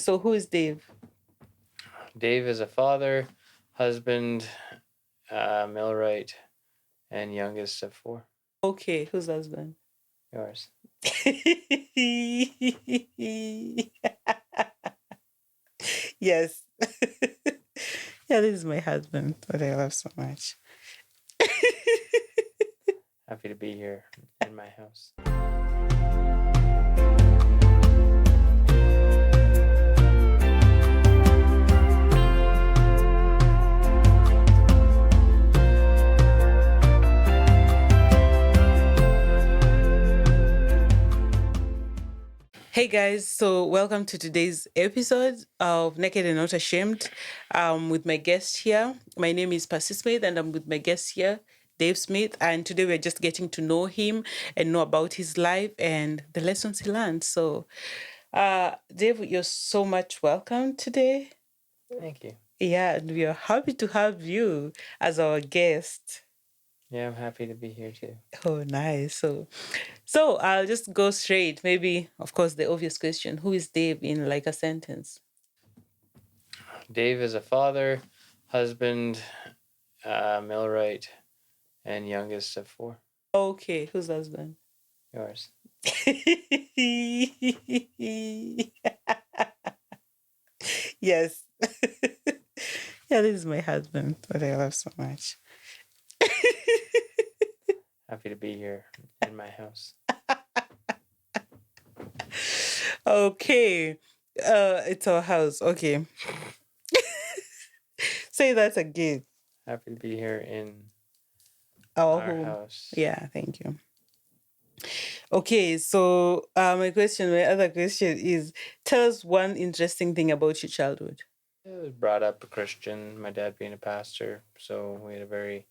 So who is Dave? Dave is a father, husband, millwright, and youngest of four. Okay, who's husband? Yours. Yes. Yeah, this is my husband that I love so much. Happy to be here in my house. Hey guys, so welcome to today's episode of Naked and Not Ashamed. With my guest here. My name is Percy Smith, and I'm with my guest here, Dave Smith. And today we're just getting to know him and know about his life and the lessons he learned. So, Dave, you're so much welcome today. Thank you. Yeah, and we are happy to have you as our guest. Yeah, I'm happy to be here too. Oh, nice. So I'll just go straight. Maybe, of course, the obvious question: who is Dave in like a sentence? Dave is a father, husband, millwright, and youngest of four. Okay, who's husband? Yours. Yes. Yeah, this is my husband that I love so much. Happy to be here in my house. Okay. It's our house. Okay. Say that again. Happy to be here in Our our home. house. Yeah, thank you. Okay, so my other question is tell us one interesting thing about your childhood. I was brought up a Christian, my dad being a pastor, so we had a very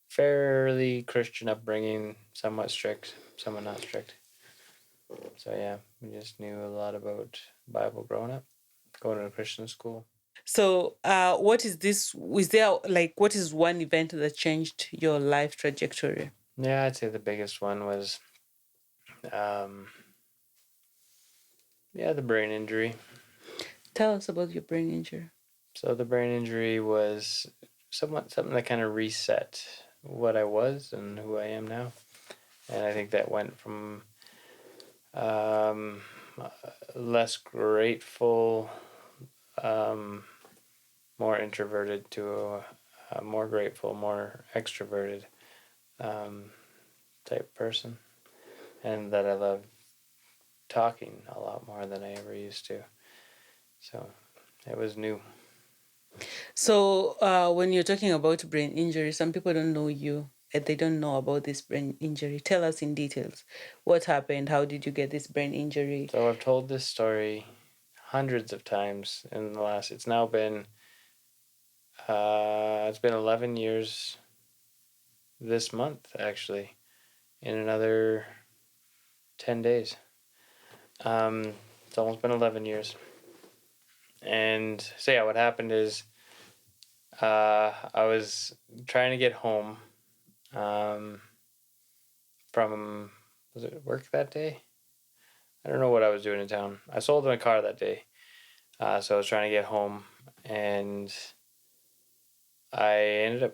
fairly Christian upbringing, somewhat strict, somewhat not strict. So yeah, we just knew a lot about Bible growing up, going to a Christian school. So, what is this? Is there like what is one event that changed your life trajectory? Yeah, I'd say the biggest one was, um, the brain injury. Tell us about your brain injury. So the brain injury was somewhat something that kind of reset what I was and who I am now, and I think that went from um, less grateful, um, more introverted to a more grateful, more extroverted um, type person, and that I love talking a lot more than I ever used to. So it was new. So, when you're talking about brain injury, some people don't know you and they don't know about this brain injury. Tell us in details what happened. How did you get this brain injury? So I've told this story hundreds of times in the last. It's been 11 years this month actually. In another 10 days. It's almost been 11 years. And so yeah, what happened is I was trying to get home from, was it work that day? I don't know what I was doing in town. I sold my car that day. So I was trying to get home, and I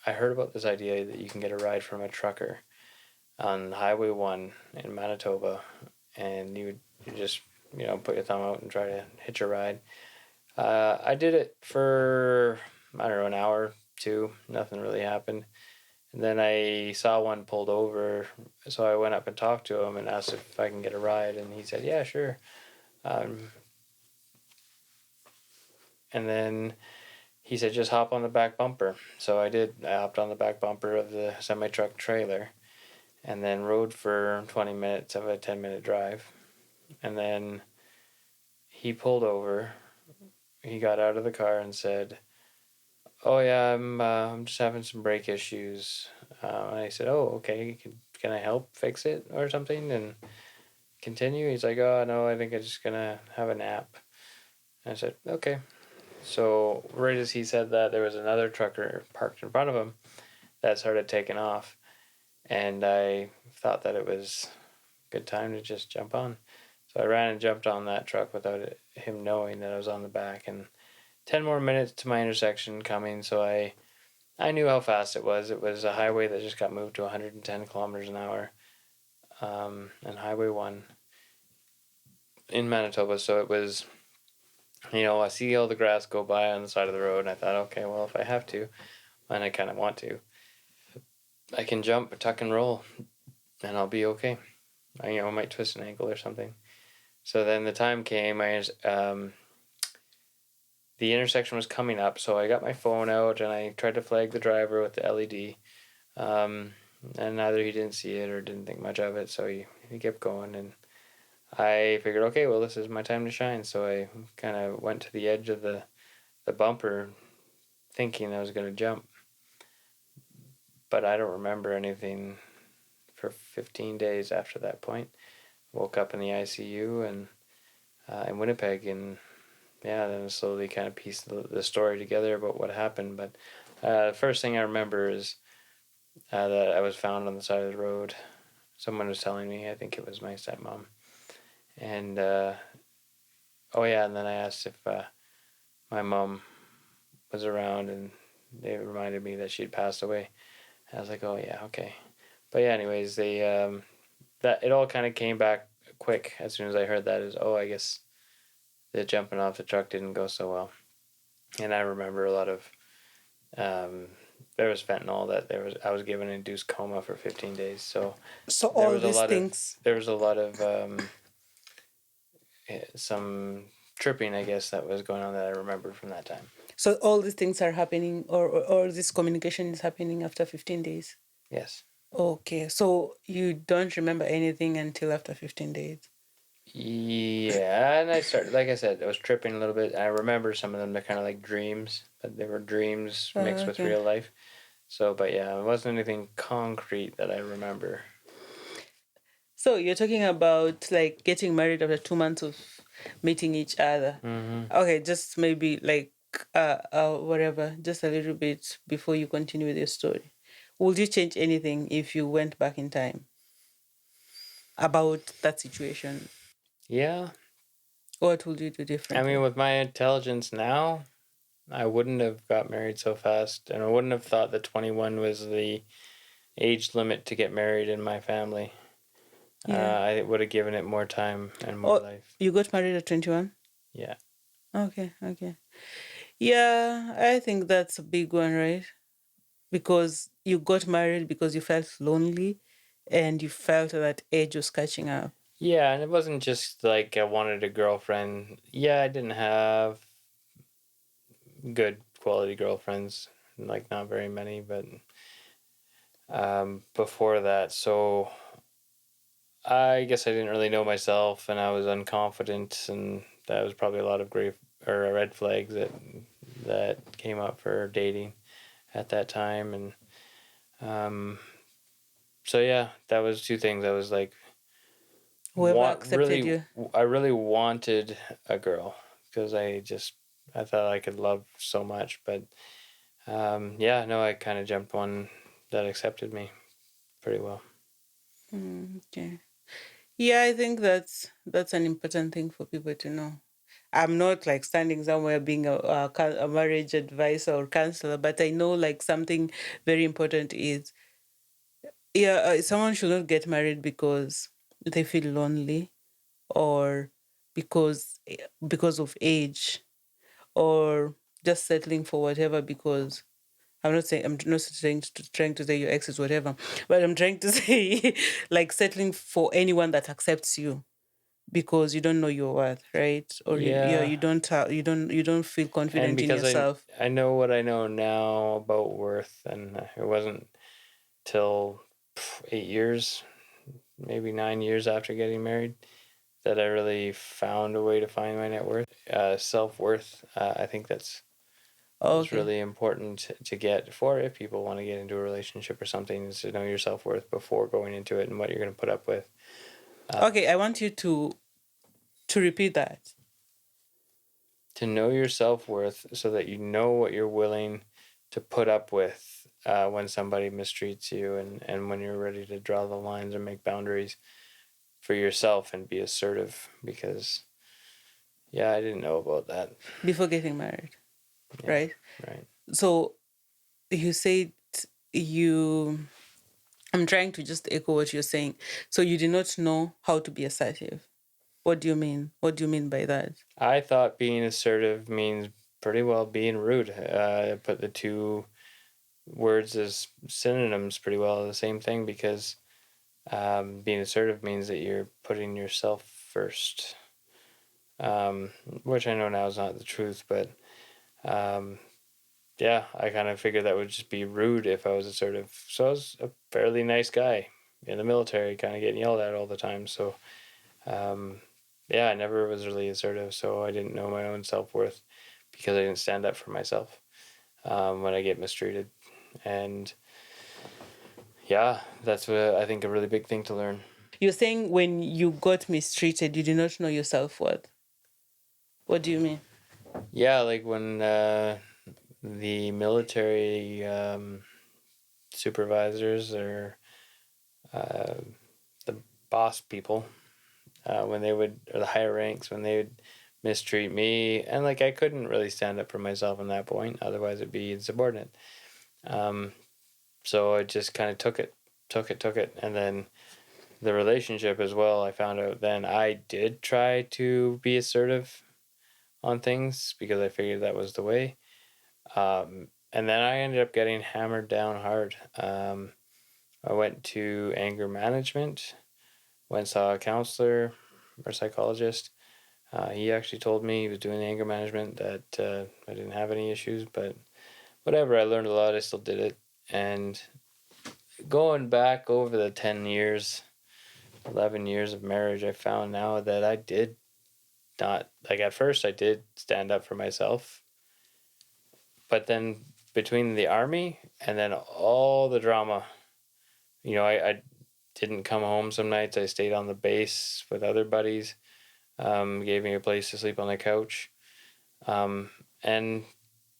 heard about this idea that you can get a ride from a trucker on Highway 1 in Manitoba, and you just, put your thumb out and try to hitch a ride. I did it for, I don't know, an hour, two, nothing really happened. And then I saw one pulled over, so I went up and talked to him and asked if I can get a ride, and he said, yeah, sure. And then he said, just hop on the back bumper. So I did. I hopped on the back bumper of the semi-truck trailer and then rode for 20 minutes of a 10-minute drive. And then he pulled over. He got out of the car and said, oh yeah, I'm just having some brake issues. And I said, oh, okay, can I help fix it or something? And continue. He's like, oh no, I think I'm just gonna have a nap. And I said, okay. So right as he said that, there was another trucker parked in front of him that started taking off, and I thought that it was a good time to just jump on. So I ran and jumped on that truck without him knowing that I was on the back, and 10 more minutes to my intersection coming, so I knew how fast it was. It was a highway that just got moved to 110 kilometers an hour, and Highway 1 in Manitoba. So it was, I see all the grass go by on the side of the road, and I thought, okay, well, if I have to, and I kind of want to, I can jump, tuck and roll, and I'll be okay. I might twist an ankle or something. So then the time came, the intersection was coming up, so I got my phone out and I tried to flag the driver with the LED. And either he didn't see it or didn't think much of it, so he kept going, and I figured, okay, well, this is my time to shine. So I kind of went to the edge of the bumper thinking I was going to jump. But I don't remember anything for 15 days after that point. Woke up in the ICU and in Winnipeg, and yeah, then slowly kind of pieced the story together about what happened. But the first thing I remember is that I was found on the side of the road. Someone was telling me, I think it was my stepmom. And, oh yeah, and then I asked if my mom was around, and they reminded me that she'd passed away. I was like, oh yeah, okay. But yeah, anyways, that it all kind of came back quick as soon as I heard that. Is, oh, I guess the jumping off the truck didn't go so well. And I remember a lot of, there was fentanyl that I was given an induced coma for 15 days. So there all was a these lot things. there was a lot of some tripping, I guess, that was going on that I remembered from that time. So all these things are happening, or this communication is happening after 15 days. Yes. Okay, so you don't remember anything until after 15 days. Yeah, and I started, like I said, I was tripping a little bit. I remember some of them, they're kind of like dreams, but they were dreams mixed with real life. So, but yeah, it wasn't anything concrete that I remember. So you're talking about like getting married after 2 months of meeting each other. Mm-hmm. Okay, just maybe like whatever, just a little bit before you continue with your story. Would you change anything if you went back in time about that situation? Yeah. What would you do I differently? mean, with my intelligence now, I wouldn't have got married so fast, and I wouldn't have thought that 21 was the age limit to get married in my family. Yeah. I would have given it more time and more life. You got married at 21? Yeah. Okay. Yeah, I think that's a big one, right? Because you got married because you felt lonely and you felt that age was catching up. Yeah, and it wasn't just like I wanted a girlfriend. Yeah, I didn't have good quality girlfriends, like not very many, but before that, so I guess I didn't really know myself, and I was unconfident, and that was probably a lot of red flags that came up for dating at that time, and so yeah, that was two things. I was like, Whoever accepted you. I really wanted a girl because I thought I could love so much, but yeah, no, I kind of jumped one that accepted me pretty well. Okay. Yeah, I think that's an important thing for people to know. I'm not like standing somewhere being a marriage advisor or counselor, but I know like something very important is, yeah, someone should not get married because they feel lonely, or because of age, or just settling for whatever. Because I'm not trying to say your ex is whatever, but I'm trying to say like settling for anyone that accepts you because you don't know your worth, right? Or Yeah, you don't feel and confident in because yourself. I know what I know now about worth, and it wasn't till 8 years, maybe 9 years after getting married, that I really found a way to find my net worth, self worth. I think that's Okay. really important to get for if people want to get into a relationship or something, is to know your self worth before going into it and what you're going to put up with. Okay, I want you to repeat that. To know your self worth so that you know what you're willing to put up with when somebody mistreats you, and when you're ready to draw the lines and make boundaries for yourself and be assertive, because Yeah, I didn't know about that. before getting married, Yeah, right? right. So you said you, I'm trying to just echo what you're saying. So you did not know how to be assertive. What do you mean? What do you mean by that? I thought being assertive means pretty well being rude. I put the two words as synonyms pretty well, the same thing, because being assertive means that you're putting yourself first, which I know now is not the truth, but um, yeah, I kind of figured that would just be rude if I was assertive. So I was a fairly nice guy in the military, kind of getting yelled at all the time. So yeah, I never was really assertive, so I didn't know my own self-worth because I didn't stand up for myself when I get mistreated. And yeah, that's what I think a really big thing to learn. You're saying when you got mistreated, you did not know your self worth. What do you mean? Yeah, like when the military supervisors or uh, the boss people, when they would, or the higher ranks, when they would mistreat me, and like I couldn't really stand up for myself in that point, otherwise it'd be insubordinate. So I just kind of took it, and then the relationship as well. I found out then I did try to be assertive on things because I figured that was the way. And then I ended up getting hammered down hard. I went to anger management, went saw a counselor or psychologist. He actually told me he was doing anger management that I didn't have any issues, but whatever. I learned a lot. I still did it, and going back over the 10 years, 11 years of marriage, I found now that I did not, like at first I did stand up for myself, but then between the army and then all the drama, I didn't come home some nights. I stayed on the base with other buddies, gave me a place to sleep on the couch. And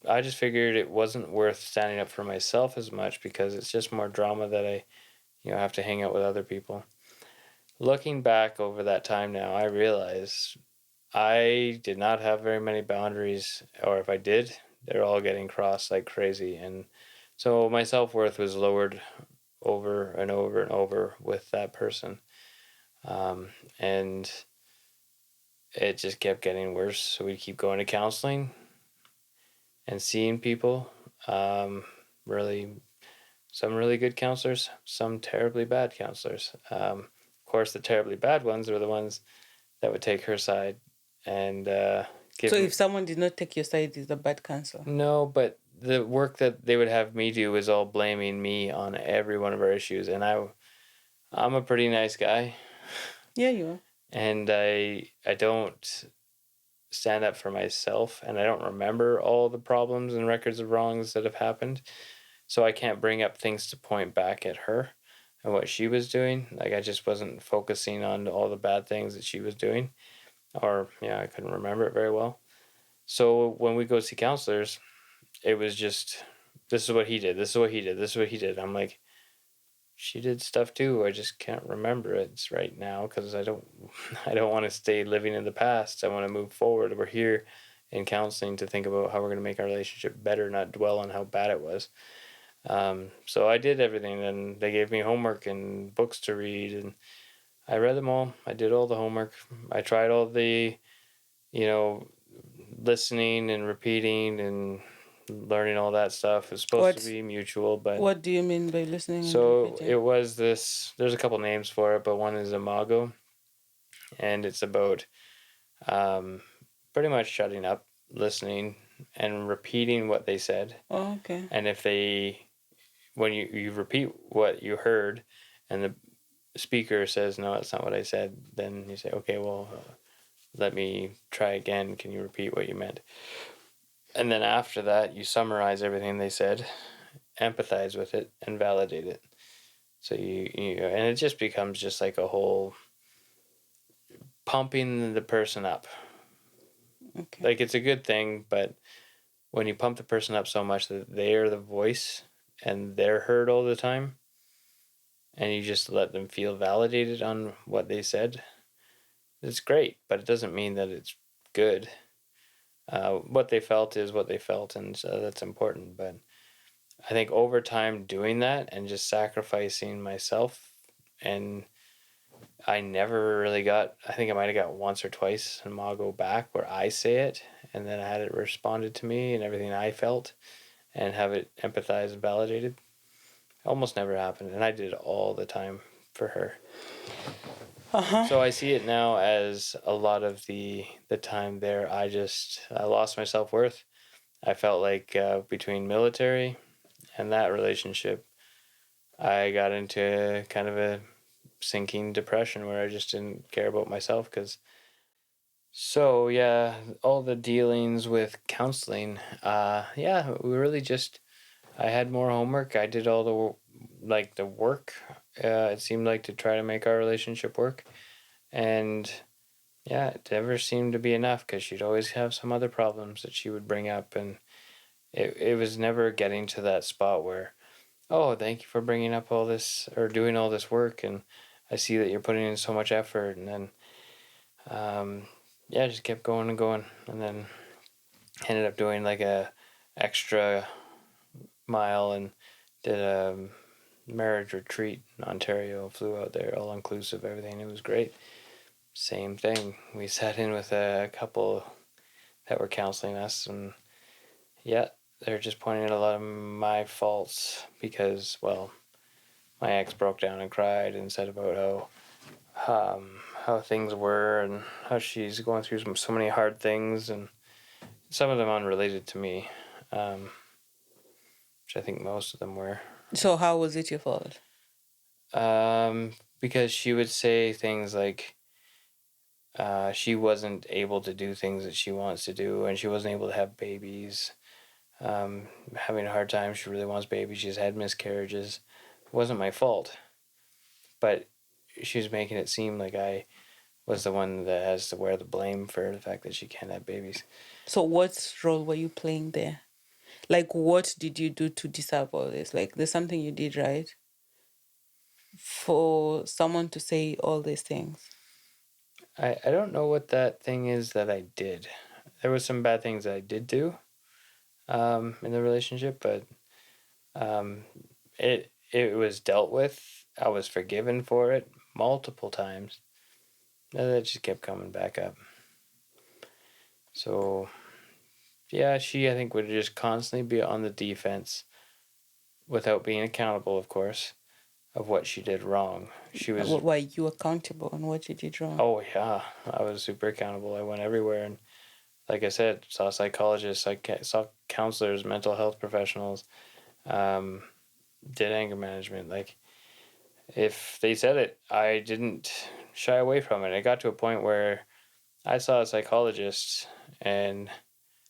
I just figured it wasn't worth standing up for myself as much because it's just more drama that I, have to hang out with other people. Looking back over that time now, I realize I did not have very many boundaries, or if I did, they're all getting crossed like crazy. And so my self worth was lowered over and over and over with that person. And it just kept getting worse. So we keep going to counseling and seeing people. Really, some really good counselors, some terribly bad counselors. Of course, the terribly bad ones are the ones that would take her side and give So me. if someone did not take your side, is a bad counselor. No, but the work that they would have me do was all blaming me on every one of our issues, and I'm a pretty nice guy. Yeah, you are. And I don't stand up for myself, and I don't remember all the problems and records of wrongs that have happened, so I can't bring up things to point back at her and what she was doing. Like I just wasn't focusing on all the bad things that she was doing, or yeah, I couldn't remember it very well. So when we go see counselors, it was just, this is what he did, this is what he did, this is what he did. I'm like, she did stuff too. I just can't remember it right now because I don't I don't want to stay living in the past. I want to move forward. We're here in counseling to think about how we're going to make our relationship better, not dwell on how bad it was. So I did everything, and they gave me homework and books to read, and I read them all. I did all the homework. I tried all the, you know, listening and repeating and learning all that stuff. It's supposed to be mutual, but What do you mean by listening and so repeating? it was this. There's a couple names for it, but one is Imago, and it's about pretty much shutting up, listening, and repeating what they said. Oh, okay. And if they, when you repeat what you heard, and the speaker says, "No, that's not what I said," then you say, "Okay, well, let me try again. Can you repeat what you meant?" And then after that, you summarize everything they said, empathize with it, and validate it. So and it just becomes just like a whole pumping the person up. Okay. Like it's a good thing, but when you pump the person up so much that they're the voice and they're heard all the time, and you just let them feel validated on what they said, it's great, but it doesn't mean that it's good. What they felt is what they felt, and so that's important. But I think over time doing that and just sacrificing myself, and I never really got, I think I might have got once or twice and Ma go back where I say it and then I had it responded to me and everything I felt and have it empathized and validated. Almost never happened, and I did it all the time for her. So I see it now as a lot of the time there. I lost my self-worth. I felt like between military and that relationship, I got into kind of a sinking depression where I just didn't care about myself. So yeah, all the dealings with counseling, we really just, I had more homework. I did all the work. It seemed like to try to make our relationship work, and yeah, it never seemed to be enough because she'd always have some other problems that she would bring up, and it was never getting to that spot where, oh, thank you for bringing up all this or doing all this work, and I see that you're putting in so much effort, and then, just kept going and going, and then ended up doing like a extra mile and did a marriage retreat in Ontario. Flew out there, all inclusive, everything. It was great. Same thing. We sat in with a couple that were counseling us, and yeah, they're just pointing out a lot of my faults because, well, my ex broke down and cried and said about how things were and how she's going through so many hard things, and some of them unrelated to me, which I think most of them were. So how was it your fault? Because she would say things like she wasn't able to do things that she wants to do, and she wasn't able to have babies. Having a hard time. She really wants babies. She's had miscarriages. It wasn't my fault, but she was making it seem like I was the one that has to wear the blame for the fact that she can't have babies. So what role were you playing there? Like, what did you do to deserve all this? Like, there's something you did, right? For someone to say all these things. I don't know what that thing is that I did. There was some bad things that I did do in the relationship, but it was dealt with. I was forgiven for it multiple times. And that just kept coming back up. So, yeah, she, I think, would just constantly be on the defense without being accountable, of course, of what she did wrong. She was. Were you accountable on what you did wrong? Oh, yeah. I was super accountable. I went everywhere and, like I said, saw psychologists, I saw counselors, mental health professionals, did anger management. Like, if they said it, I didn't shy away from it. It got to a point where I saw a psychologist and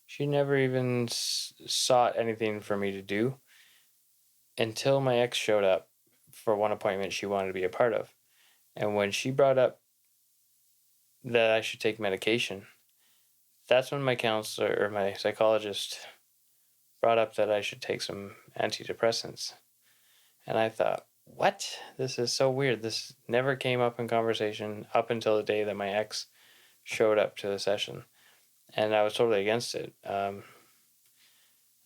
she never even sought anything for me to do until my ex showed up for one appointment she wanted to be a part of. And when she brought up that I should take medication, that's when my counselor or my psychologist brought up that I should take some antidepressants. And I thought, what? This is so weird. This never came up in conversation up until the day that my ex showed up to the session. And I was totally against it. And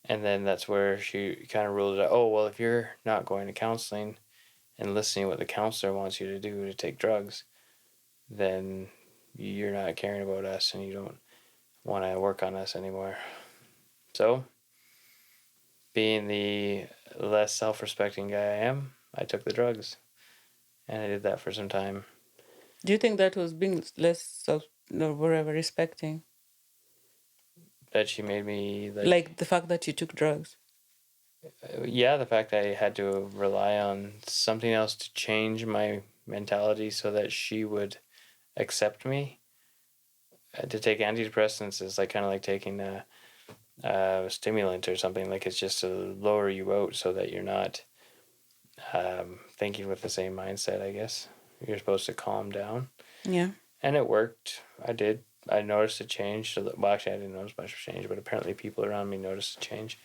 then that's where she kind of ruled it out. Oh, well, if you're not going to counseling and listening to what the counselor wants you to do to take drugs, then you're not caring about us and you don't want to work on us anymore. So, being the less self-respecting guy I am, I took the drugs. And I did that for some time. Do you think that was being less whatever respecting? That she made me like the fact that you took drugs. Yeah, the fact that I had to rely on something else to change my mentality so that she would accept me. To take antidepressants is like kind of like taking a stimulant or something. Like, it's just to lower you out so that you're not thinking with the same mindset, I guess. You're supposed to calm down. Yeah. And it worked. I did. I noticed a change. Well, actually, I didn't notice much of a change, but apparently people around me noticed a change.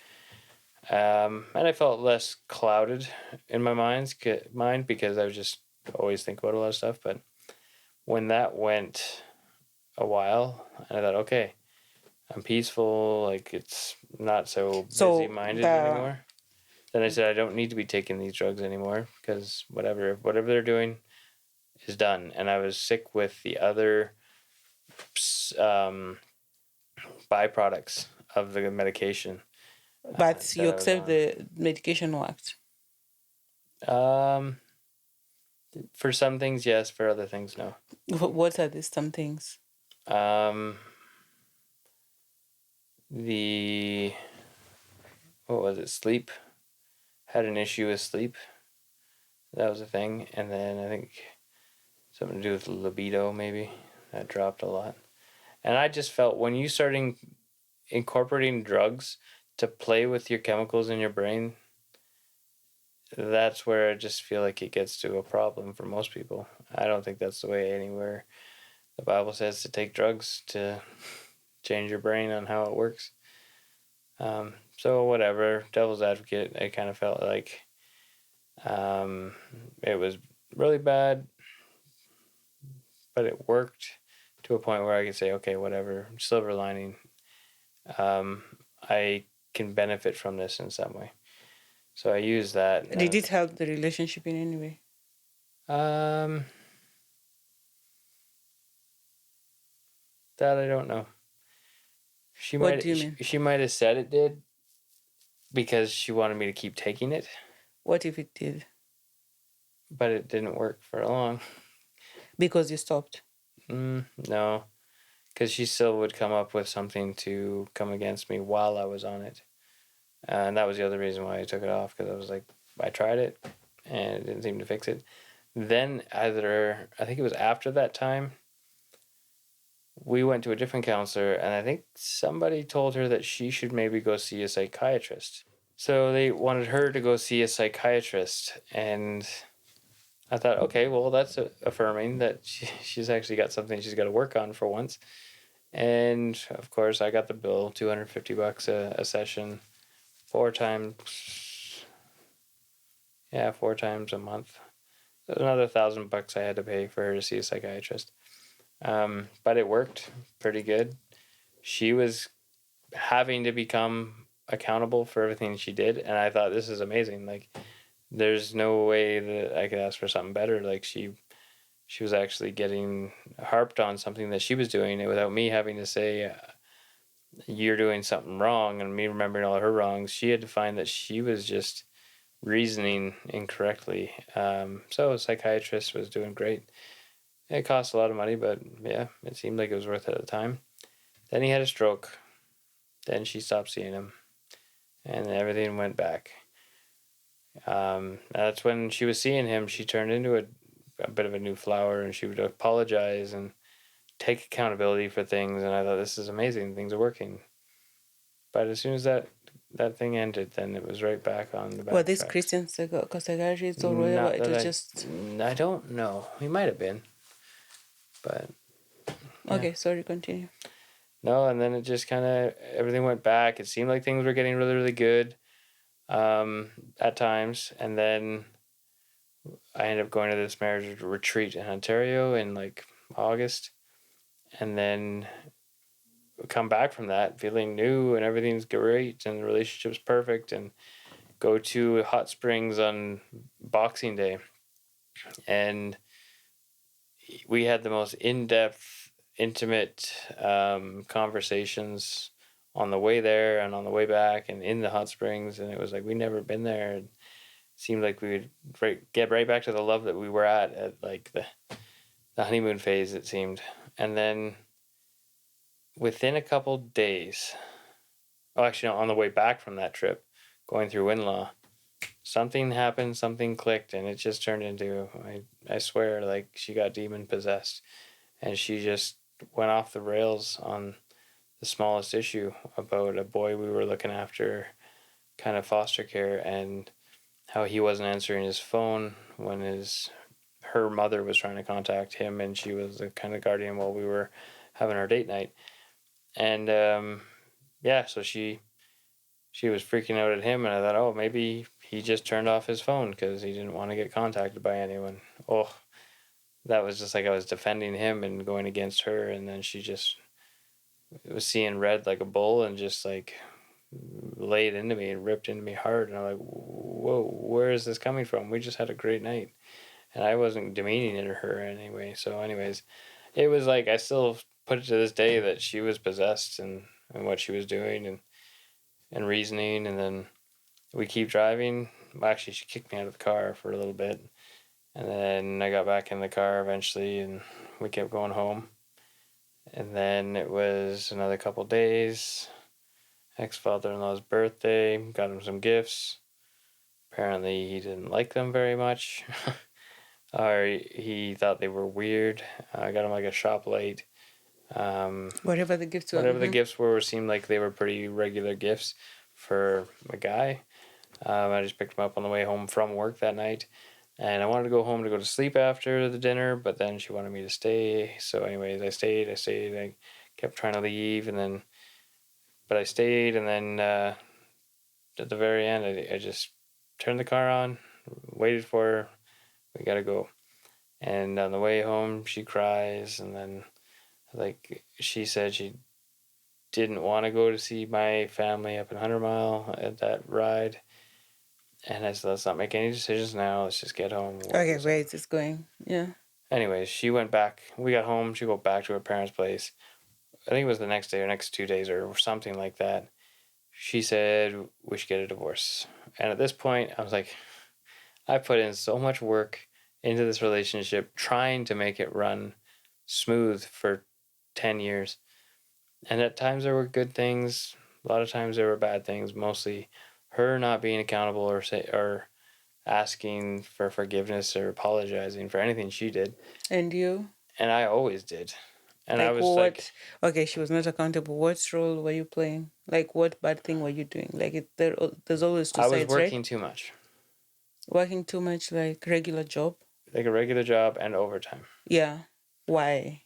And I felt less clouded in my mind because I was just always think about a lot of stuff. But when that went, a while. And I thought, okay, I'm peaceful. Like, it's not so So busy-minded the anymore. Then I said, I don't need to be taking these drugs anymore because whatever they're doing is done. And I was sick with the other byproducts of the medication but you that I was accept the medication worked. on. For some things, yes. For other things, no. What are these some things? Um, the what was it? Sleep. Had an issue with sleep. That was a thing, and then I think something to do with libido, maybe that dropped a lot. And I just felt when you starting incorporating drugs to play with your chemicals in your brain, that's where I just feel like it gets to a problem for most people. I don't think that's the way anywhere. The Bible says to take drugs to change your brain on how it works. So whatever, devil's advocate, I kind of felt like it was really bad, but it worked to a point where I could say, okay, whatever, silver lining. I can benefit from this in some way. So I use that. Did it help the relationship in any way? That I don't know. What do you mean? She might have said it did because she wanted me to keep taking it, What if it did? but it didn't work for long. Because you stopped. No, because she still would come up with something to come against me while I was on it. And that was the other reason why I took it off, because I was like, I tried it and it didn't seem to fix it. Then I think it was after that time, we went to a different counselor, and I think somebody told her that she should maybe go see a psychiatrist. So they wanted her to go see a psychiatrist, and I thought, okay, well, that's affirming that she's actually got something she's got to work on for once. And of course, I got the bill, $250 a session, 4 times a month. There's another $1,000 I had to pay for her to see a psychiatrist. But it worked pretty good. She was having to become accountable for everything she did, and I thought, this is amazing. Like, there's no way that I could ask for something better. Like, she was actually getting harped on something that she was doing without me having to say, you're doing something wrong, and me remembering all of her wrongs. She had to find that she was just reasoning incorrectly. So a psychiatrist was doing great. It cost a lot of money, but yeah, it seemed like it was worth it at the time. Then he had a stroke. Then she stopped seeing him, and everything went back. That's when she was seeing him. She turned into a bit of a new flower, and she would apologize and take accountability for things. And I thought, this is amazing. Things are working. But as soon as that thing ended, then it was right back on the back. Were these Christian psychiatrists or whatever? It was just. I don't know. He might have been. But. Yeah. Okay, sorry, continue. No, and then it just kind of, everything went back. It seemed like things were getting really, really good at times. And then I ended up going to this marriage retreat in Ontario in like August. And then come back from that feeling new and everything's great and the relationship's perfect, and go to Hot Springs on Boxing Day. And we had the most in-depth, intimate conversations on the way there and on the way back and in the hot springs. And it was like, we'd never been there. It seemed like we would get right back to the love that we were at like the honeymoon phase, it seemed. And then within a couple days, on the way back from that trip, going through Winlaw, something happened, something clicked, and it just turned into, I swear, like she got demon possessed. And she just went off the rails on the smallest issue about a boy we were looking after, kind of foster care, and how he wasn't answering his phone when her mother was trying to contact him, and she was the kind of guardian while we were having our date night. And so she was freaking out at him, and I thought, oh, maybe he just turned off his phone because he didn't want to get contacted by anyone. Oh, that was just like I was defending him and going against her, and then she just was seeing red like a bull and just like laid into me and ripped into me hard. And I'm like, whoa, where is this coming from? We just had a great night. And I wasn't demeaning it her anyway. So, anyways, it was like I still put it to this day that she was possessed and what she was doing and reasoning. And then we keep driving. Well, actually, she kicked me out of the car for a little bit. And then I got back in the car eventually and we kept going home. And then it was another couple days. Ex-father-in-law's birthday. Got him some gifts. Apparently he didn't like them very much. Or he thought they were weird. I got him like a shop light. Whatever the gifts were. Whatever the gifts were seemed like they were pretty regular gifts for a guy. I just picked him up on the way home from work that night. And I wanted to go home to go to sleep after the dinner, but then she wanted me to stay. So anyways, I stayed. I kept trying to leave, but I stayed. And then at the very end, I just turned the car on, waited for her. We got to go. And on the way home, she cries. And then like she said she didn't want to go to see my family up in 100 Mile at that ride. And I said, let's not make any decisions now. Let's just get home. Okay, where is this going? Yeah. Anyways, she went back. We got home. She go back to her parents' place. I think it was the next day or next 2 days or something like that. She said we should get a divorce. And at this point, I was like, I put in so much work into this relationship trying to make it run smooth for 10 years. And at times there were good things. A lot of times there were bad things. Mostly her not being accountable or asking for forgiveness or apologizing for anything she did. And you? And I always did. And like I was what? like, Okay, she was not accountable. What role were you playing? Like, what bad thing were you doing? Like, there's always two I sides, was working right? too much. Working too much, like regular job. Like a regular job and overtime. Yeah. Why?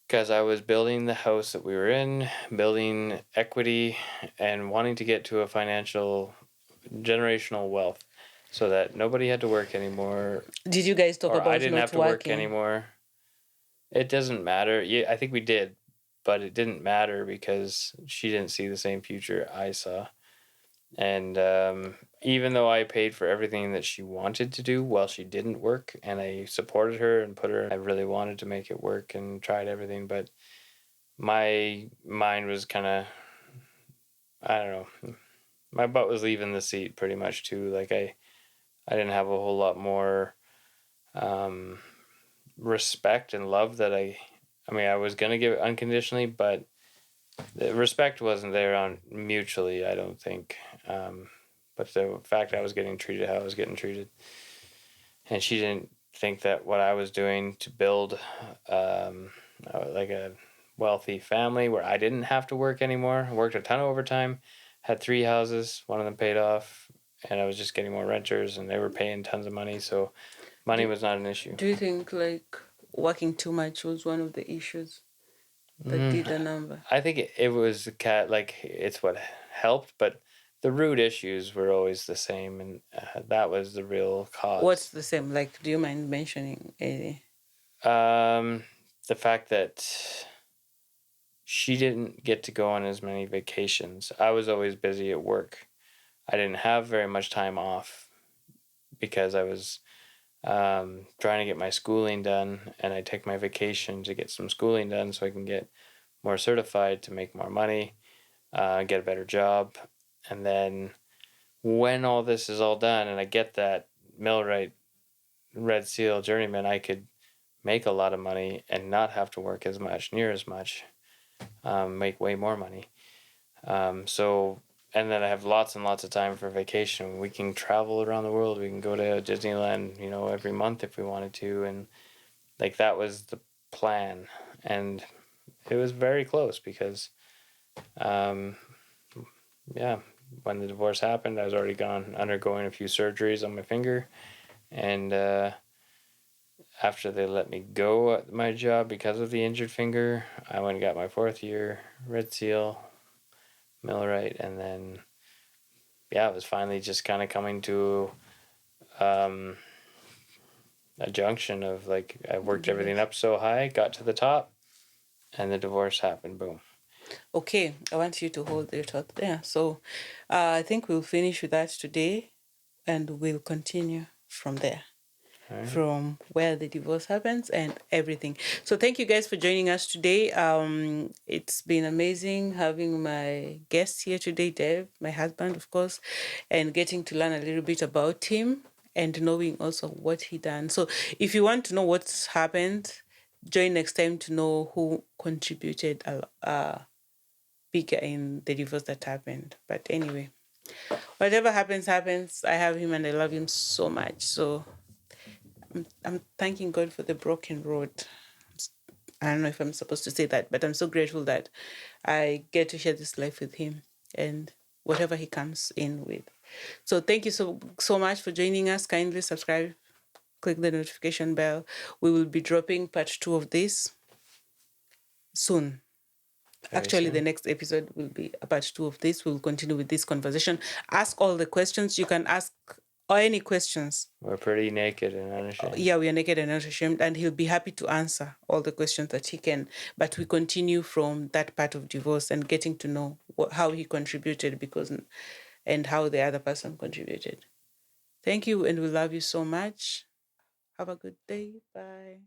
Because I was building the house that we were in, building equity, and wanting to get to a financial generational wealth so that nobody had to work anymore. Did you guys talk or about I didn't not have to working? work anymore. It doesn't matter. Yeah, I think we did, but it didn't matter because she didn't see the same future I saw. And even though I paid for everything that she wanted to do while she didn't work, and I supported her and put her, I really wanted to make it work and tried everything, but my mind was kind of, I don't know, my butt was leaving the seat pretty much too. Like I didn't have a whole lot more respect and love that I mean, I was going to give it unconditionally, but the respect wasn't there on mutually, I don't think. But the fact I was getting treated how I was getting treated, and she didn't think that what I was doing to build like a wealthy family where I didn't have to work anymore. I worked a ton of overtime, had 3 houses, one of them paid off, and I was just getting more renters, and they were paying tons of money, so money was not an issue. Do you think like working too much was one of the issues that did the number? I think it was like it's what helped, but the root issues were always the same, and that was the real cause. What's the same? Like, do you mind mentioning any? The fact that she didn't get to go on as many vacations. I was always busy at work. I didn't have very much time off because I was trying to get my schooling done, and I take my vacation to get some schooling done so I can get more certified to make more money, get a better job. And then when all this is all done and I get that millwright Red Seal journeyman, I could make a lot of money and not have to work as much, near as much, make way more money. And then I have lots and lots of time for vacation. We can travel around the world. We can go to Disneyland, every month if we wanted to. And like that was the plan. And it was very close because, when the divorce happened, I was already undergoing a few surgeries on my finger. And after they let me go at my job because of the injured finger, I went and got my 4th year Red Seal, millwright, and then, it was finally just kind of coming to, a junction of like I worked everything up so high, got to the top, and the divorce happened. Boom. Okay, I want you to hold your thought there. So I think we'll finish with that today and we'll continue from there. Right. From where the divorce happens and everything. So thank you guys for joining us today. It's been amazing having my guest here today, Dave, my husband, of course, and getting to learn a little bit about him and knowing also what he done. So if you want to know what's happened, join next time to know who contributed bigger in the divorce that happened. But anyway, whatever happens, happens. I have him and I love him so much. So I'm thanking God for the broken road. I don't know if I'm supposed to say that, but I'm so grateful that I get to share this life with him and whatever he comes in with. So thank you so much for joining us. Kindly subscribe, click the notification bell. We will be dropping part 2 of this soon. Actually, the next episode will be a part 2 of this. We'll continue with this conversation. Ask all the questions. You can ask any questions. We're pretty naked and unashamed. Yeah, we are naked and not ashamed, and he'll be happy to answer all the questions that he can. But we continue from that part of divorce and getting to know how he contributed and how the other person contributed. Thank you, and we love you so much. Have a good day. Bye.